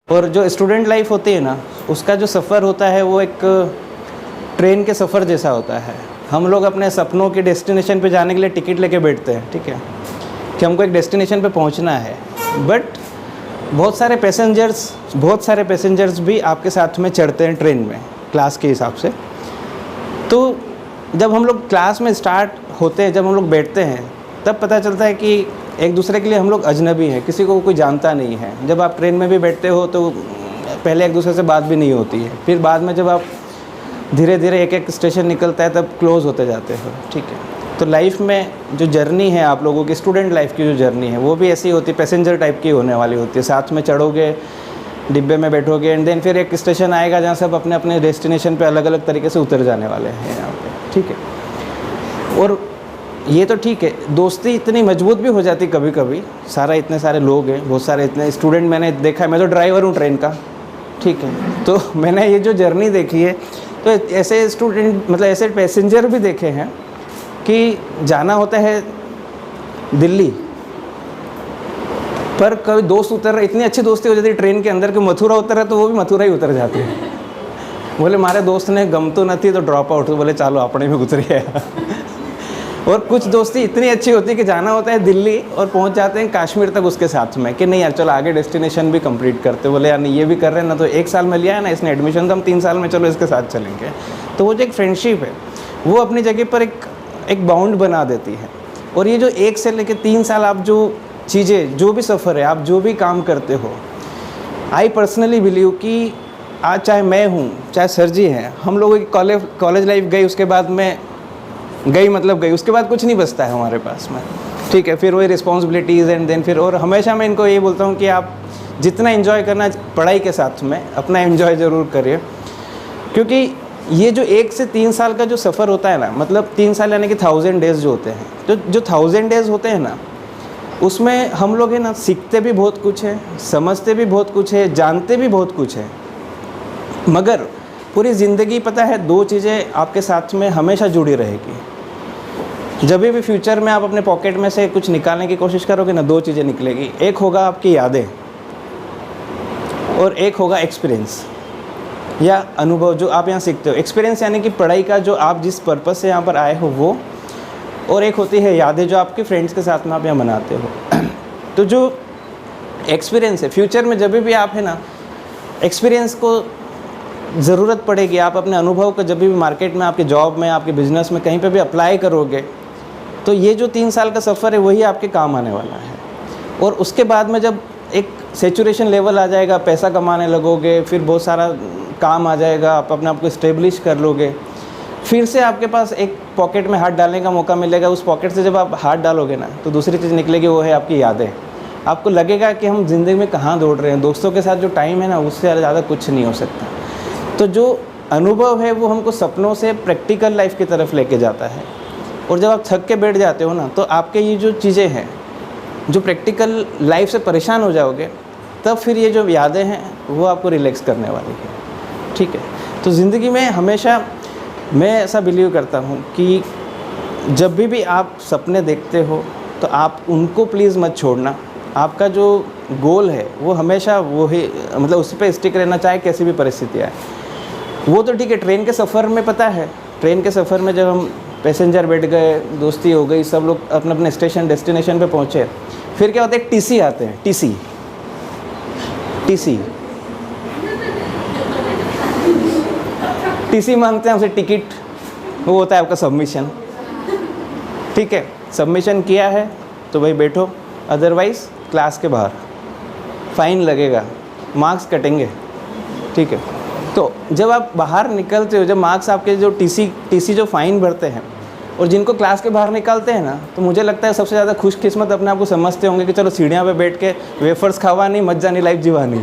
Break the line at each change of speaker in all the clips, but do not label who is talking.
और जो student life होती है ना, उसका जो सफ़र होता है वो एक ट्रेन के सफ़र जैसा होता है। हम लोग अपने सपनों के डेस्टिनेशन पे जाने के लिए टिकट लेके बैठते हैं, ठीक है, कि हमको एक डेस्टिनेशन पे पहुंचना है। बट बहुत सारे पैसेंजर्स भी आपके साथ में चढ़ते हैं ट्रेन में, क्लास के हिसाब से। तो जब हम लोग क्लास में स्टार्ट होते हैं, जब हम लोग बैठते हैं, तब पता चलता है कि एक दूसरे के लिए हम लोग अजनबी हैं, किसी को कोई जानता नहीं है। जब आप ट्रेन में भी बैठते हो तो पहले एक दूसरे से बात भी नहीं होती है, फिर बाद में जब आप धीरे धीरे एक एक स्टेशन निकलता है तब क्लोज़ होते जाते हो, ठीक है। तो लाइफ में जो जर्नी है आप लोगों की, स्टूडेंट लाइफ की जो जर्नी है, वो भी ऐसी होती है, पैसेंजर टाइप की होने वाली होती है। साथ में चढ़ोगे, डिब्बे में बैठोगे, एंड देन फिर एक स्टेशन आएगा जहाँ सब अपने अपने डेस्टिनेशन पे अलग अलग तरीके से उतर जाने वाले हैं यहाँ पे, ठीक है। और ये तो ठीक है, दोस्ती इतनी मजबूत भी हो जाती कभी कभी, इतने सारे लोग हैं, बहुत सारे इतने स्टूडेंट मैंने देखा है। मैं तो ड्राइवर हूँ ट्रेन का, ठीक है, तो मैंने ये जो जर्नी देखी है, तो ऐसे स्टूडेंट मतलब ऐसे पैसेंजर भी देखे हैं कि जाना होता है दिल्ली, पर कभी दोस्त उतर रहे, इतनी अच्छी दोस्ती हो जाती है ट्रेन के अंदर कि मथुरा उतर है तो वो भी मथुरा ही उतर जाते हैं। बोले मारे दोस्त ने गम तो नहीं तो ड्रॉप आउट, तो बोले चलो अपने में उतरे है। और कुछ दोस्ती इतनी अच्छी होती है कि जाना होता है दिल्ली और पहुंच जाते हैं कश्मीर तक उसके साथ में, कि नहीं यार चलो आगे डेस्टिनेशन भी कंप्लीट करते। बोले यार नहीं ये भी कर रहे हैं ना, तो 1 साल में लिया है ना इसने एडमिशन, तो हम 3 साल में चलो इसके साथ चलेंगे। तो वो जो एक फ्रेंडशिप है वो अपनी जगह पर एक बाउंड बना देती है। और ये जो 1 से लेकर 3 साल आप जो चीज़ें, जो भी सफ़र है, आप जो भी काम करते हो, आई पर्सनली बिलीव कि आज चाहे मैं हूँ, चाहे सर जी हैं, हम लोगों की कॉलेज लाइफ गई, उसके बाद में गई, उसके बाद कुछ नहीं बचता है हमारे पास में, ठीक है। फिर वही रिस्पॉन्सिबिलिटीज़ एंड देन फिर, और हमेशा मैं इनको ये बोलता हूँ कि आप जितना एंजॉय करना पढ़ाई के साथ में अपना एंजॉय ज़रूर करिए, क्योंकि ये जो 1 से 3 साल का जो सफ़र होता है ना, मतलब 3 साल यानी कि 1000 डेज़ जो होते हैं, जो 1000 डेज़ होते हैं ना, उसमें हम लोग है ना सीखते भी बहुत कुछ है, समझते भी बहुत कुछ है, जानते भी बहुत कुछ है। मगर पूरी ज़िंदगी पता है 2 चीज़ें आपके साथ में हमेशा जुड़ी रहेगी। जब भी फ्यूचर में आप अपने पॉकेट में से कुछ निकालने की कोशिश करोगे ना, 2 चीज़ें निकलेगी। एक होगा आपकी यादें और एक होगा एक्सपीरियंस या अनुभव जो आप यहाँ सीखते हो। एक्सपीरियंस यानी कि पढ़ाई का जो आप जिस पर्पज़ से यहाँ पर आए हो वो, और एक होती है यादें जो आपके फ्रेंड्स के साथ में आप यहाँ मनाते हो। तो जो एक्सपीरियंस है, फ्यूचर में जब भी आप है ना एक्सपीरियंस को ज़रूरत पड़ेगी, आप अपने अनुभव को जब भी मार्केट में, आपके जॉब में, आपके बिज़नेस में कहीं पे भी अप्लाई करोगे, तो ये जो 3 साल का सफ़र है वही आपके काम आने वाला है। और उसके बाद में जब एक सेचुरेशन लेवल आ जाएगा, पैसा कमाने लगोगे, फिर बहुत सारा काम आ जाएगा, आप अपने आप को इस्टेब्लिश कर लोगे, फिर से आपके पास एक पॉकेट में हाथ डालने का मौका मिलेगा। उस पॉकेट से जब आप हाथ डालोगे ना, तो दूसरी चीज़ निकलेगी, वो है आपकी यादें। आपको लगेगा कि हम ज़िंदगी में कहाँ दौड़ रहे हैं, दोस्तों के साथ जो टाइम है ना, उससे ज़्यादा कुछ नहीं हो सकता। तो जो अनुभव है वो हमको सपनों से प्रैक्टिकल लाइफ की तरफ लेके जाता है। और जब आप थक के बैठ जाते हो ना, तो आपके ये जो चीज़ें हैं, जो प्रैक्टिकल लाइफ से परेशान हो जाओगे, तब फिर ये जो यादें हैं वो आपको रिलैक्स करने वाली है, ठीक है। तो ज़िंदगी में हमेशा मैं ऐसा बिलीव करता हूँ कि जब भी आप सपने देखते हो तो आप उनको प्लीज़ मत छोड़ना। आपका जो गोल है वो हमेशा वो ही, मतलब उस पर स्टिक रहना, चाहे कैसी भी परिस्थिति आए। वो तो ठीक है, ट्रेन के सफ़र में पता है, ट्रेन के सफ़र में जब हम पैसेंजर बैठ गए, दोस्ती हो गई, सब लोग अपने अपने स्टेशन डेस्टिनेशन पे पहुँचे, फिर क्या होता है, टीसी आते हैं, टीसी मांगते हैं उसे, टिकट, वो होता है आपका सबमिशन, ठीक है। सबमिशन किया है तो भाई बैठो, अदरवाइज़ क्लास के बाहर फ़ाइन लगेगा, मार्क्स कटेंगे, ठीक है। तो जब आप बाहर निकलते हो, जब मार्क्स आपके जो टीसी जो फ़ाइन भरते हैं और जिनको क्लास के बाहर निकालते हैं ना, तो मुझे लगता है सबसे ज़्यादा खुशकिस्मत अपने आप को समझते होंगे कि चलो सीढ़ियाँ पे बैठ के वेफर्स खावानी, मत जानी लाइफ जीवानी,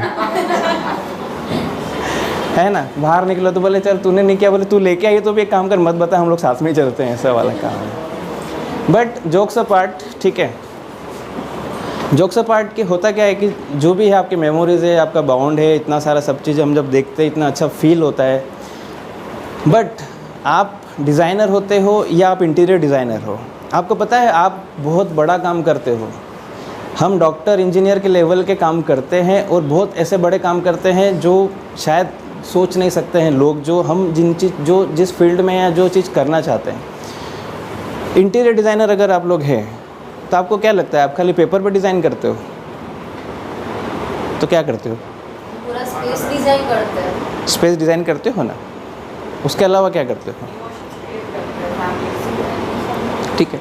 है ना। बाहर निकलो तो बोले चल तूने नहीं किया, बोले तू लेके आई तो भी एक काम कर, मत बता, हम लोग साथ में ही चलते हैं, ऐसा वाला काम है। बट जोक्स अपार्ट, ठीक है, जोक्स अपार्ट के होता क्या है कि जो भी है आपकी मेमोरीज़ है, आपका बाउंड है, इतना सारा सब चीज़ हम जब देखते हैं इतना अच्छा फील होता है। बट आप डिज़ाइनर होते हो या आप इंटीरियर डिज़ाइनर हो, आपको पता है आप बहुत बड़ा काम करते हो, हम डॉक्टर इंजीनियर के लेवल के काम करते हैं और बहुत ऐसे बड़े काम करते हैं जो शायद सोच नहीं सकते हैं लोग, जो हम जिस फील्ड में या जो चीज़ करना चाहते हैं। इंटीरियर डिज़ाइनर अगर आप लोग हैं तो आपको क्या लगता है, आप खाली पेपर पर डिज़ाइन करते हो तो क्या करते हो?
पूरा स्पेस डिज़ाइन करते हैं।
स्पेस डिज़ाइन करते हो ना, उसके अलावा क्या करते हो? ठीक है,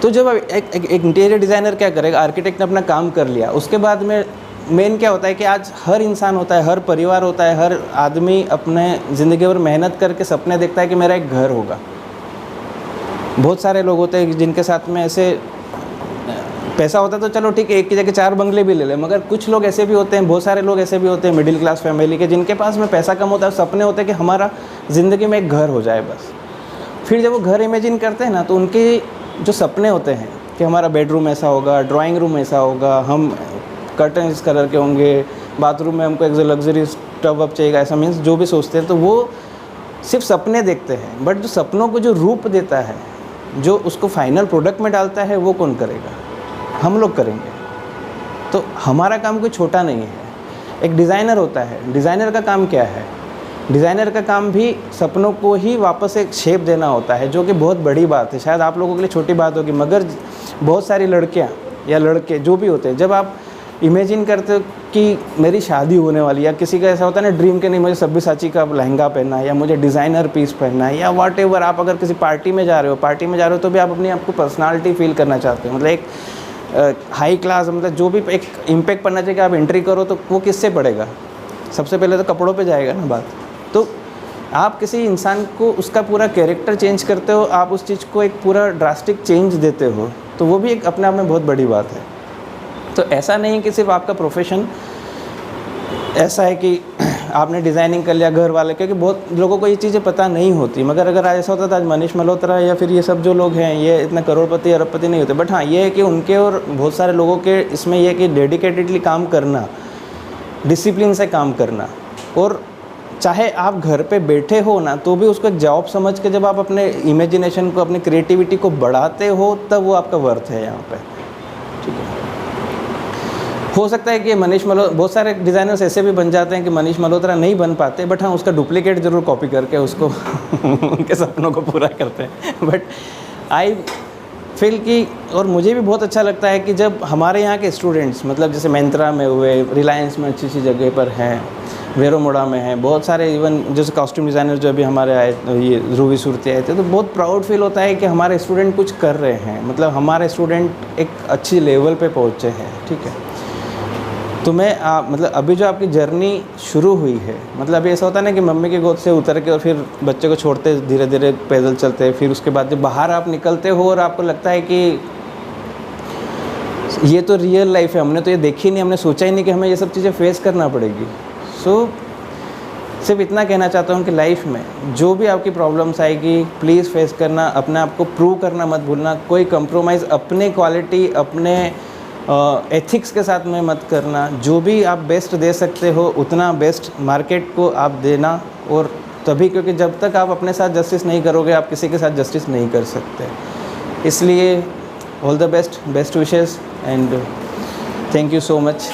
तो जब एक इंटीरियर डिज़ाइनर क्या करेगा, आर्किटेक्ट ने अपना काम कर लिया, उसके बाद में मेन क्या होता है कि आज हर इंसान होता है, हर परिवार होता है, हर आदमी अपने ज़िंदगी भर मेहनत करके सपने देखता है कि मेरा एक घर होगा। बहुत सारे लोग होते हैं जिनके साथ में ऐसे पैसा होता है तो चलो ठीक है, एक की जगह 4 बंगले भी ले ले, मगर कुछ लोग ऐसे भी होते हैं, बहुत सारे लोग ऐसे भी होते हैं मिडिल क्लास फैमिली के, जिनके पास में पैसा कम होता है, सपने होते हैं कि हमारा ज़िंदगी में एक घर हो जाए बस। फिर जब वो घर इमेजिन करते हैं ना, तो उनके जो सपने होते हैं कि हमारा बेडरूम ऐसा होगा, ड्राइंग रूम ऐसा होगा, हम कर्टन इस कलर के होंगे, बाथरूम में हमको एक लग्जरी टब अप चाहिए, ऐसा मीन्स जो भी सोचते हैं, तो वो सिर्फ सपने देखते हैं। बट जो सपनों को जो रूप देता है, जो उसको फाइनल प्रोडक्ट में डालता है, वो कौन करेगा? हम लोग करेंगे। तो हमारा काम कोई छोटा नहीं है। एक डिज़ाइनर होता है, डिज़ाइनर का काम क्या है? डिज़ाइनर का काम भी सपनों को ही वापस एक शेप देना होता है, जो कि बहुत बड़ी बात है। शायद आप लोगों के लिए छोटी बात होगी, मगर बहुत सारी लड़कियां या लड़के जो भी होते हैं, जब आप इमेजिन करते हो कि मेरी शादी होने वाली, या किसी का ऐसा होता है ना ड्रीम के, नहीं मुझे सब्यसाची का लहंगा पहनना है, या मुझे डिज़ाइनर पीस पहनना है, या वॉट एवर, आप अगर किसी पार्टी में जा रहे हो तो भी आप अपनी आपको पर्सनालिटी फील करना चाहते हो, मतलब एक हाई क्लास, मतलब जो भी एक इम्पैक्ट पड़ना चाहिए कि आप एंट्री करो, तो वो किससे पड़ेगा? सबसे पहले तो कपड़ों पे जाएगा ना बात। तो आप किसी इंसान को उसका पूरा कैरेक्टर चेंज करते हो, आप उस चीज़ को एक पूरा ड्रास्टिक चेंज देते हो, तो वो भी एक अपने आप में बहुत बड़ी बात है। तो ऐसा नहीं कि सिर्फ आपका प्रोफेशन ऐसा है कि आपने डिज़ाइनिंग कर लिया घर वाले, क्योंकि बहुत लोगों को ये चीज़ें पता नहीं होती। मगर अगर आज ऐसा होता था, आज मनीष मल्होत्रा या फिर ये सब जो लोग हैं, ये इतना करोड़पति अरबपति नहीं होते। बट हाँ, ये है कि उनके और बहुत सारे लोगों के इसमें ये कि डेडिकेटेडली काम करना, डिसिप्लिन से काम करना, और चाहे आप घर पे बैठे हो ना, तो भी उसको एक जॉब समझ के जब आप अपने इमेजिनेशन को, अपनी क्रिएटिविटी को बढ़ाते हो, तब वो आपका वर्थ है यहाँ पे। ठीक है, हो सकता है कि मनीष मल्होत्रा, बहुत सारे डिज़ाइनर्स ऐसे भी बन जाते हैं कि मनीष मल्होत्रा नहीं बन पाते, बट हाँ उसका डुप्लीकेट ज़रूर कॉपी करके उसको उनके सपनों को पूरा करते हैं। बट आई फील कि, और मुझे भी बहुत अच्छा लगता है कि जब हमारे यहाँ के स्टूडेंट्स, मतलब जैसे मैंत्रा में हुए, रिलायंस में अच्छी अच्छी जगह पर हैं, वेरोमोड़ा में हैं, बहुत सारे, इवन जैसे कॉस्ट्यूम डिज़ाइनर जो अभी हमारे आए, ये रूवी सूरती आए थे, तो बहुत प्राउड फील होता है कि हमारे स्टूडेंट कुछ कर रहे हैं, मतलब हमारे स्टूडेंट एक अच्छी लेवल पे पहुँचे हैं। ठीक है, तो मैं मतलब अभी जो आपकी जर्नी शुरू हुई है, मतलब अभी ऐसा होता है ना कि मम्मी की गोद से उतर के और फिर बच्चे को छोड़ते धीरे धीरे पैदल चलते, फिर उसके बाद जब बाहर आप निकलते हो और आपको लगता है कि ये तो रियल लाइफ है, हमने तो ये देखी नहीं, हमने सोचा ही नहीं कि हमें ये सब चीज़ें फेस करना पड़ेगी। सिर्फ इतना कहना चाहता हूँ कि लाइफ में जो भी आपकी प्रॉब्लम्स आएगी, प्लीज़ फेस करना, अपने आप को प्रूव करना मत भूलना, कोई कंप्रोमाइज़ अपने क्वालिटी, अपने एथिक्स के साथ में मत करना। जो भी आप बेस्ट दे सकते हो उतना बेस्ट मार्केट को आप देना, और तभी, क्योंकि जब तक आप अपने साथ जस्टिस नहीं करोगे, आप किसी के साथ जस्टिस नहीं कर सकते। इसलिए all the best, best wishes, and thank you so much.